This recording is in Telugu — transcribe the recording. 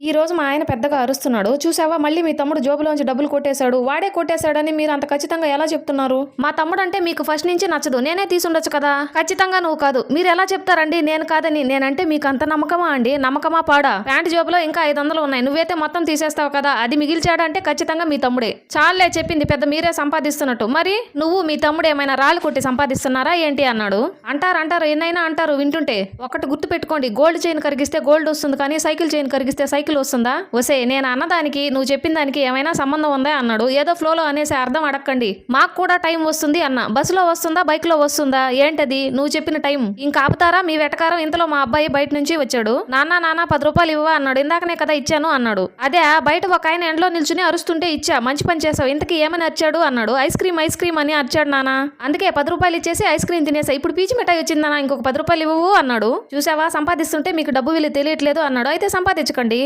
ఈ రోజు మా ఆయన పెద్దగా అరుస్తున్నాడు. చూసావా మళ్ళీ మీ తమ్ముడు జోబులోంచి డబ్బులు కొట్టేశాడు. వాడే కొట్టేశాడని మీరు అంత ఖచ్చితంగా ఎలా చెప్తున్నారు? మా తమ్ముడంటే మీకు ఫస్ట్ నుంచి నచ్చదు. నేనే తీసుండొచ్చు కదా. ఖచ్చితంగా నువ్వు కాదు. మీరు ఎలా చెప్తారండి నేను కాదని? నేనంటే మీకు అంత నమ్మకమా అండి? నమ్మకమా పాడా? ప్యాంట్ జోబులో ఇంకా 500 ఉన్నాయి. నువ్వైతే మొత్తం తీసేస్తావు కదా. అది మిగిల్చాడంటే ఖచ్చితంగా మీ తమ్ముడే. చాలే చెప్పింది పెద్ద మీరే సంపాదిస్తున్నట్టు. మరి నువ్వు మీ తమ్ముడు ఏమైనా రాళ్ళు కొట్టి సంపాదిస్తున్నారా ఏంటి అన్నాడు. అంటారు ఎన్నైనా అంటారు వింటుంటే. ఒకటి గుర్తు పెట్టుకోండి, గోల్డ్ చైన్ కరిగిస్తే గోల్డ్ వస్తుంది కానీ సైకిల్ చైన్ కరిగిస్తే సైకిల్ వస్తుందా? వసే నేను అన్నదానికి నువ్వు చెప్పిన దానికి ఏమైనా సంబంధం ఉందా అన్నాడు. ఏదో ఫ్లోలో అనేసి అర్థం అడక్కండి. మాకు కూడా టైం వస్తుంది అన్న. బస్సులో వస్తుందా బైక్ లో వస్తుందా? ఏంటది నువ్వు చెప్పిన టైం? ఇంకా ఆపుతారా మీ వెటకారం? ఇంతలో మా అబ్బాయి బయట నుంచి వచ్చాడు. నాన్న 10 రూపాయలు ఇవ్వవా అన్నాడు. ఇందాకనే కదా ఇచ్చాను అన్నాడు. అదే బయట ఒక ఆయన ఎండలో నిల్చుని అరుస్తుంటే ఇచ్చా. మంచి పని చేసావు. ఇంతకీ ఏమని అరిచాడు అన్నాడు. ఐస్ క్రీమ్ అని అరిచాడు నాన్న. అందుకే 10 రూపాయలు ఇచ్చేసి ఐస్ క్రీమ్ తినేసా. ఇప్పుడు పీచి మిఠాయి వచ్చిందన్నా, ఇంకొక 10 రూపాయలు ఇవ్వు అన్నాడు. చూసావా సంపాదిస్తుంటే మీకు డబ్బు విలువ తెలియట్లేదు అన్నాడు. అయితే సంపాదించకండి.